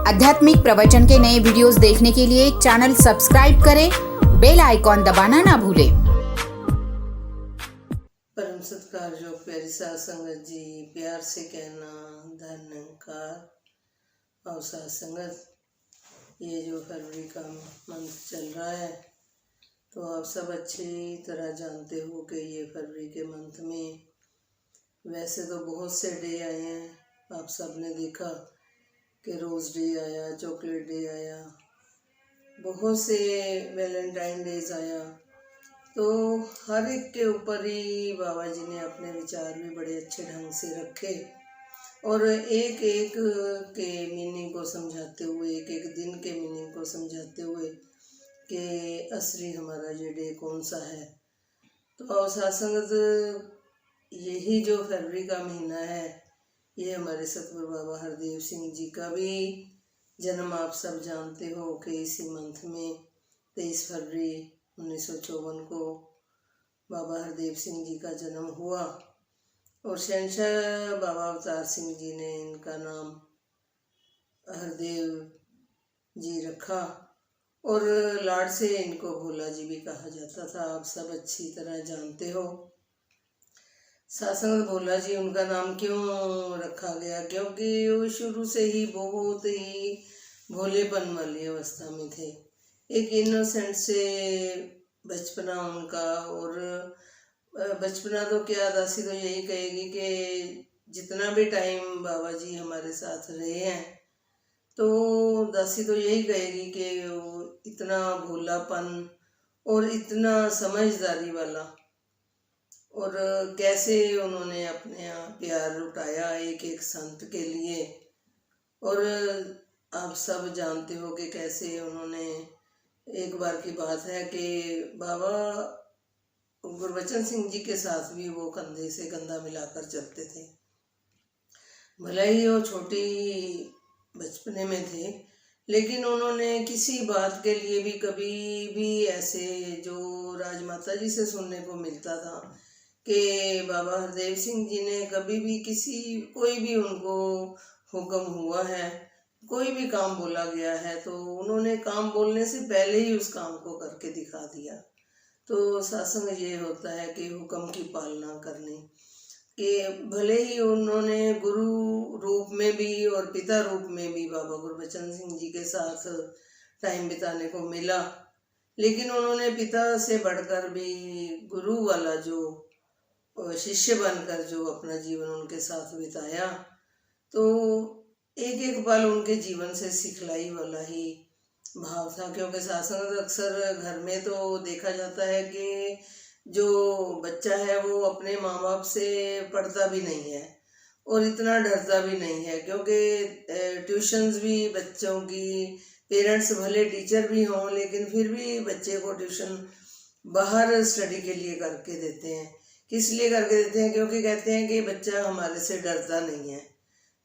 आध्यात्मिक प्रवचन के नए वीडियोस देखने के लिए चैनल सब्सक्राइब करें, बेल आइकॉन दबाना ना भूलें। परम सत्कार जो प्यारी साध संगत जी, प्यार से कहना धन निरंकार और साध संगत, ये जो फरवरी का मंथ चल रहा है तो आप सब अच्छी तरह जानते हो कि ये फरवरी के मंथ में वैसे तो बहुत से डे आए हैं। आप सब ने देखा कि रोज़ डे आया, चॉकलेट डे आया, बहुत से वैलेंटाइन डेज आया। तो हर एक के ऊपर ही बाबा जी ने अपने विचार भी बड़े अच्छे ढंग से रखे और एक एक के मीनिंग को समझाते हुए, एक एक दिन के मीनिंग को समझाते हुए कि असली हमारा ये डे कौन सा है। तो सत्संगत, यही जो फरवरी का महीना है, ये हमारे सतगुरु बाबा हरदेव सिंह जी का भी जन्म आप सब जानते हो कि इसी मंथ में 23 फरवरी 1954 को बाबा हरदेव सिंह जी का जन्म हुआ और शहंशाह बाबा अवतार सिंह जी ने इनका नाम हरदेव जी रखा और लाड से इनको भोला जी भी कहा जाता था। आप सब अच्छी तरह जानते हो। सासंग भोला जी उनका नाम क्यों रखा गया? क्योंकि वो शुरू से ही बहुत ही भोलेपन वाली अवस्था में थे। एक इनोसेंट से बचपना उनका, और बचपना तो क्या, दासी तो यही कहेगी कि जितना भी टाइम बाबा जी हमारे साथ रहे हैं तो दासी तो यही कहेगी कि वो इतना भोलापन और इतना समझदारी वाला, और कैसे उन्होंने अपने प्यार लुटाया एक एक संत के लिए। और आप सब जानते हो कि कैसे उन्होंने, एक बार की बात है कि बाबा गुरबचन सिंह जी के साथ भी वो कंधे से कंधा मिलाकर चलते थे। भले ही वो छोटी बचपने में थे, लेकिन उन्होंने किसी बात के लिए भी कभी भी ऐसे, जो राजमाता जी से सुनने को मिलता था कि बाबा हरदेव सिंह जी ने कभी भी कोई भी उनको हुक्म हुआ है, कोई भी काम बोला गया है, तो उन्होंने काम बोलने से पहले ही उस काम को करके दिखा दिया। तो सत्संग ये होता है कि हुक्म की पालना करनी, कि भले ही उन्होंने गुरु रूप में भी और पिता रूप में भी बाबा गुरबचन सिंह जी के साथ टाइम बिताने को मिला, लेकिन उन्होंने पिता से बढ़कर भी गुरु वाला जो शिष्य बनकर जो अपना जीवन उनके साथ बिताया, तो एक एक पल उनके जीवन से सिखलाई वाला ही भाव था। क्योंकि सत्संग अक्सर घर में तो देखा जाता है कि जो बच्चा है वो अपने माँ बाप से पढ़ता भी नहीं है और इतना डरता भी नहीं है, क्योंकि ट्यूशन्स भी बच्चों की, पेरेंट्स भले टीचर भी हों लेकिन फिर भी बच्चे को ट्यूशन बाहर स्टडी के लिए करके देते हैं। किस लिए करके देते हैं? क्योंकि कहते हैं कि बच्चा हमारे से डरता नहीं है।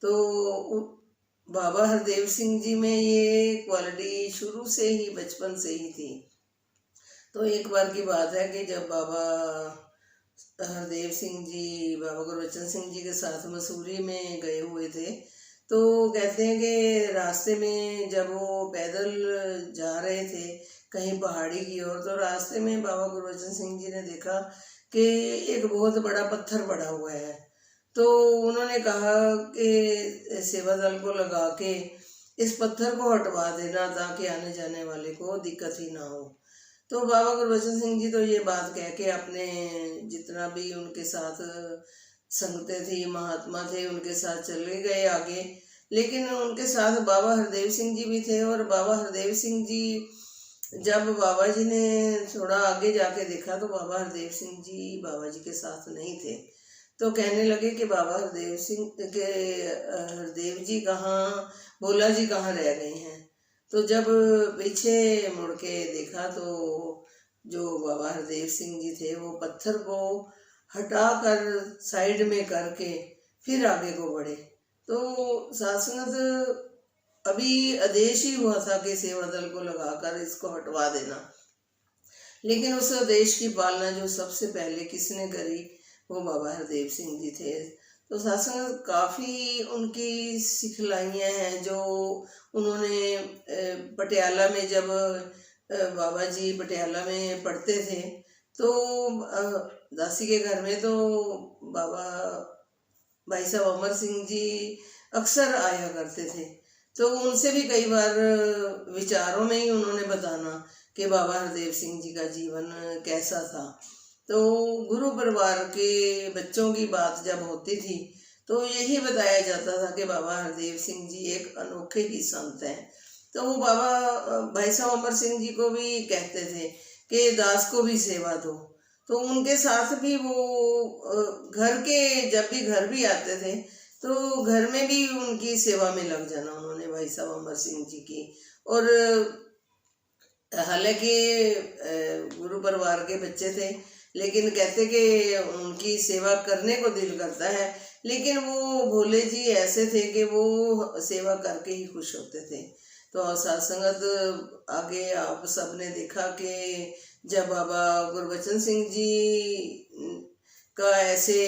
तो बाबा हरदेव सिंह जी में ये क्वालिटी शुरू से ही, बचपन से ही थी। तो एक बार की बात है कि जब बाबा हरदेव सिंह जी बाबा गुरबचन सिंह जी के साथ मसूरी में गए हुए थे, तो कहते हैं कि रास्ते में जब वो पैदल जा रहे थे कहीं पहाड़ी की ओर, तो रास्ते में बाबा गुरबचन सिंह जी ने देखा कि एक बहुत बड़ा पत्थर पड़ा हुआ है। तो उन्होंने कहा कि सेवा दल को लगा के इस पत्थर को हटवा देना ताकि आने जाने वाले को दिक्कत ही ना हो। तो बाबा गुरबचन सिंह जी तो ये बात कह के अपने जितना भी उनके साथ संगतें थी, महात्मा थे, उनके साथ चले गए आगे। लेकिन उनके साथ बाबा हरदेव सिंह जी भी थे, और बाबा हरदेव सिंह जी, जब बाबा जी ने थोड़ा आगे जाके देखा तो बाबा हरदेव सिंह जी बाबा जी के साथ नहीं थे। तो कहने लगे कि बाबा हरदेव सिंह के हरदेव जी कहाँ, भोला जी कहाँ रह गए हैं। तो जब पीछे मुड़ के देखा तो जो बाबा हरदेव सिंह जी थे वो पत्थर को हटाकर साइड में करके फिर आगे को बढ़े। तो सत्संगत, अभी आदेश ही हुआ था कि सेवा दल को लगाकर इसको हटवा देना, लेकिन उस आदेश की पालना जो सबसे पहले किसने करी, वो बाबा हरदेव सिंह जी थे। तो साथ संगत काफ़ी उनकी सिखलाइयाँ हैं जो उन्होंने पटियाला में जब बाबा जी पटियाला में पढ़ते थे तो दासी के घर में तो बाबा भाई साहब अमर सिंह जी अक्सर आया करते थे। तो उनसे भी कई बार विचारों में ही उन्होंने बताना कि बाबा हरदेव सिंह जी का जीवन कैसा था। तो गुरु परिवार के बच्चों की बात जब होती थी तो यही बताया जाता था कि बाबा हरदेव सिंह जी एक अनोखे ही संत हैं। तो वो बाबा भाई साहब अमर सिंह जी को भी कहते थे कि दास को भी सेवा दो। तो उनके साथ भी वो घर के जब भी घर भी आते थे तो घर में भी उनकी सेवा में लग जाना उन्होंने भाई साहब अमर सिंह जी की। और हालांकि गुरु परिवार के बच्चे थे लेकिन कहते कि उनकी सेवा करने को दिल करता है, लेकिन वो भोले जी ऐसे थे कि वो सेवा करके ही खुश होते थे। तो साथ संगत आगे आप सबने देखा कि जब बाबा गुरबचन सिंह जी का ऐसे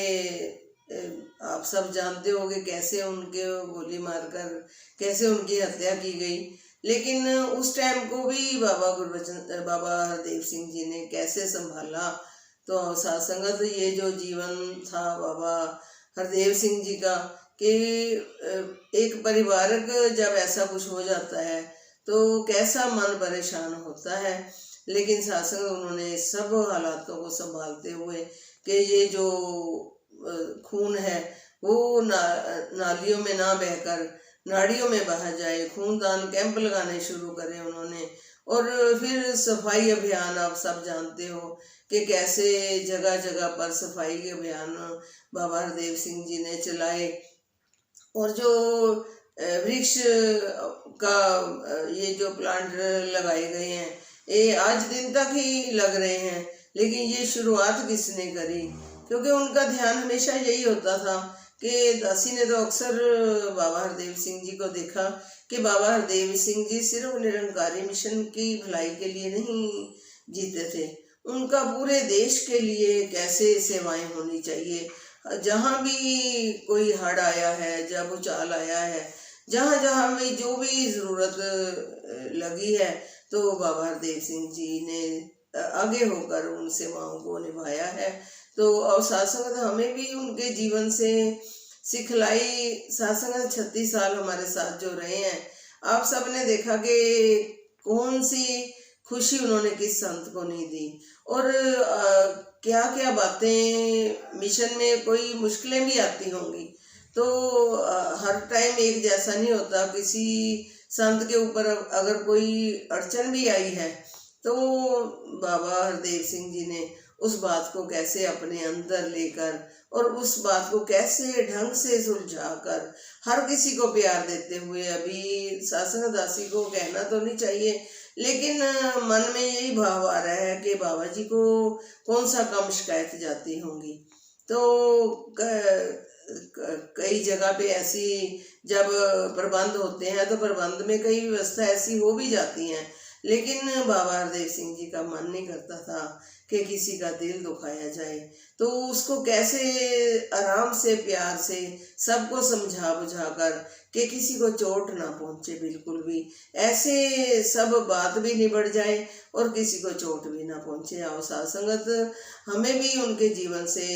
आप सब जानते होंगे कैसे उनके गोली मारकर कैसे उनकी हत्या की गई, लेकिन उस टाइम को भी बाबा हरदेव सिंह जी ने कैसे संभाला। तो साथ संगत ये जो जीवन था बाबा हरदेव सिंह जी का कि एक परिवारक जब ऐसा कुछ हो जाता है तो कैसा मन परेशान होता है, लेकिन साथ संगत उन्होंने सब हालातों को संभालते हुए कि ये जो खून है वो नालियों में ना बहकर नाड़ियों में बहा जाए, खूनदान कैंप लगाने शुरू करे उन्होंने। और फिर सफाई अभियान आप सब जानते हो कि कैसे जगह जगह पर सफाई के अभियान बाबा हरदेव सिंह जी ने चलाए। और जो वृक्ष का ये जो प्लांट लगाए गए हैं ये आज दिन तक ही लग रहे हैं, लेकिन ये शुरुआत किसने करी? क्योंकि उनका ध्यान हमेशा यही होता था कि दासी ने तो अक्सर बाबा हरदेव सिंह जी को देखा कि बाबा हरदेव सिंह जी सिर्फ निरंकारी मिशन की भलाई के लिए नहीं जीते थे, उनका पूरे देश के लिए कैसे सेवाएं होनी चाहिए। जहाँ भी कोई हड़ आया है, जब भूचाल आया है, जहाँ जहाँ भी जो भी ज़रूरत लगी है तो बाबा हरदेव सिंह जी ने आगे होकर उन सेवाओं को निभाया है। तो और साथ संगत हमें भी उनके जीवन से सिखलाई, साथ संगत 36 साल हमारे साथ जो रहे हैं, आप सब ने देखा कि कौन सी खुशी उन्होंने किस संत को नहीं दी। और क्या क्या बातें मिशन में कोई मुश्किलें भी आती होंगी तो हर टाइम एक जैसा नहीं होता। किसी संत के ऊपर अगर कोई अड़चन भी आई है तो बाबा हरदेव सिंह जी ने उस बात को कैसे अपने अंदर लेकर और उस बात को कैसे ढंग से सुलझाकर हर किसी को प्यार देते हुए, अभी शासन दासी को कहना तो नहीं चाहिए लेकिन मन में यही भाव आ रहा है कि बाबा जी को कौन सा कम शिकायत जाती होंगी। तो कई जगह पे ऐसी जब प्रबंध होते हैं तो प्रबंध में कई व्यवस्था ऐसी हो भी जाती हैं, लेकिन बाबा हरदेव सिंह जी का मन नहीं करता था कि किसी का दिल दुखाया जाए। तो उसको कैसे आराम से प्यार से सबको समझा बुझाकर कि किसी को चोट ना पहुंचे, बिल्कुल भी ऐसे सब बात भी निबड़ जाए और किसी को चोट भी ना पहुंचे। आओ साथ संगत हमें भी उनके जीवन से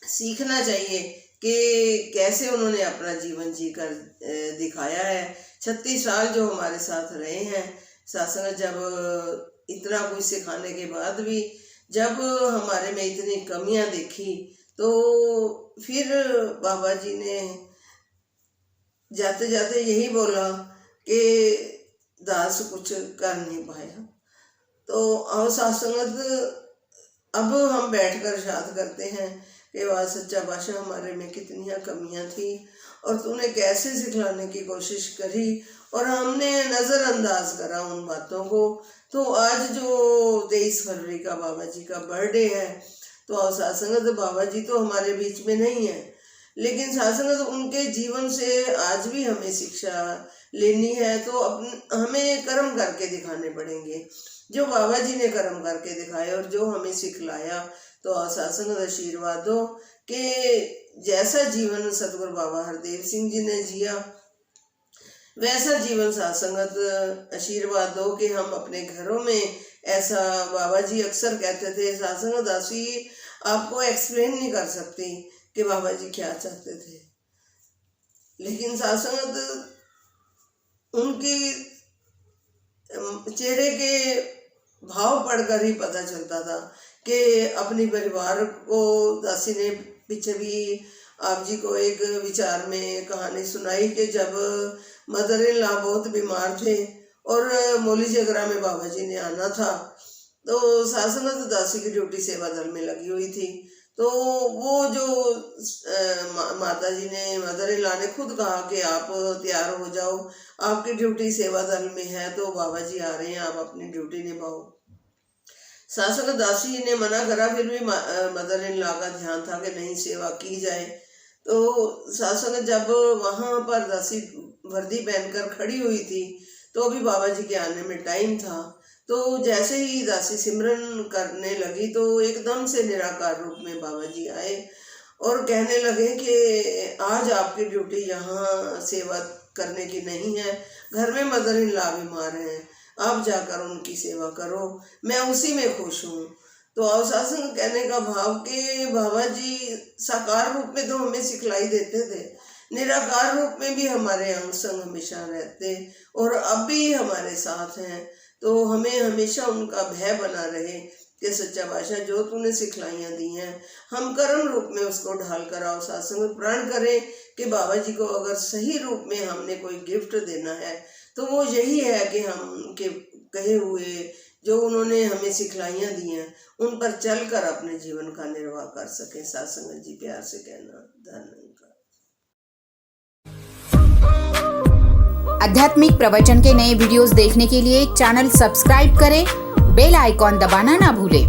सीखना चाहिए कि कैसे उन्होंने अपना जीवन जीकर दिखाया है। 36 साल जो हमारे साथ रहे हैं साथ संगत, जब इतना कुछ सिखाने के बाद भी जब हमारे में इतनी कमियां देखी तो फिर बाबा जी ने जाते जाते यही बोला कि दास कुछ कर नहीं पाया। तो आओ साथ संगत अब हम बैठकर याद करते हैं कि वाह सच्चा बादशाह हमारे में कितनी कमियां थी और तूने कैसे सिखलाने की कोशिश करी और हमने नज़रअंदाज करा उन बातों को। तो आज जो 23 फरवरी का बाबा जी का बर्थडे है तो आओ साथ संगत बाबा जी तो हमारे बीच में नहीं है, लेकिन साथ संगत उनके जीवन से आज भी हमें शिक्षा लेनी है। तो हमें कर्म करके दिखाने पड़ेंगे जो बाबा जी ने कर्म करके दिखाया और जो हमें सिखलाया। तो साथ संगत आशीर्वाद दो कि जैसा जीवन सतगुरु बाबा हरदेव सिंह जी ने जिया वैसा जीवन साथ संगत आशीर्वाद दो कि हम अपने घरों में ऐसा, बाबा जी अक्सर कहते थे, साथ संगत दासी आपको एक्सप्लेन नहीं कर सकती कि बाबा जी क्या चाहते थे, लेकिन साथ संगत उनकी चेहरे के भाव पढ़कर ही पता चलता था कि अपनी परिवार को, दासी ने पीछे भी आप जी को एक विचार में कहानी सुनाई कि जब मदर इन लॉ बहुत बीमार थे और मौली जगरा में बाबा जी ने आना था, तो सासंगत दासी की ड्यूटी सेवा दल में लगी हुई थी। तो वो जो माता जी ने, मदर इन लॉ ने खुद कहा कि आप तैयार हो जाओ, आपकी ड्यूटी सेवा दल में है, तो बाबा जी आ रहे हैं, आप अपनी ड्यूटी निभाओ। सासंगत दासी ने मना करा, फिर भी मदर इन लॉ का ध्यान था कि नहीं, सेवा की जाए। तो सासंगत जब वहाँ पर दासी वर्दी पहनकर खड़ी हुई थी तो अभी बाबा जी के आने में टाइम था। तो जैसे ही दासी सिमरन करने लगी तो एकदम से निराकार रूप में बाबा जी आए और कहने लगे कि आज आपकी ड्यूटी यहाँ सेवा करने की नहीं है, घर में मदर इन लॉ बीमार हैं, आप जाकर उनकी सेवा करो, मैं उसी में खुश हूँ। तो अवशासन कहने का भाव कि बाबा जी साकार रूप में तो हमें सिखलाई देते थे, निराकार रूप में भी हमारे अंग संग हमेशा रहते और अब भी हमारे साथ हैं, तो हमें हमेशा उनका भय बना रहे कि सच्चा बादशाह जो तूने सिखलाइयाँ दी हैं हम कर्म रूप में उसको ढाल कर आओ सत्संग प्रण करें कि बाबा जी को अगर सही रूप में हमने कोई गिफ्ट देना है तो वो यही है कि हम के कहे हुए जो उन्होंने हमें सिखलाइयाँ दी हैं उन पर चलकर अपने जीवन का निर्वाह कर सकें। सत्संग जी प्यार से कहना धन्यवाद। आध्यात्मिक प्रवचन के नए वीडियोस देखने के लिए चैनल सब्सक्राइब करें, बेल आइकॉन दबाना ना भूलें।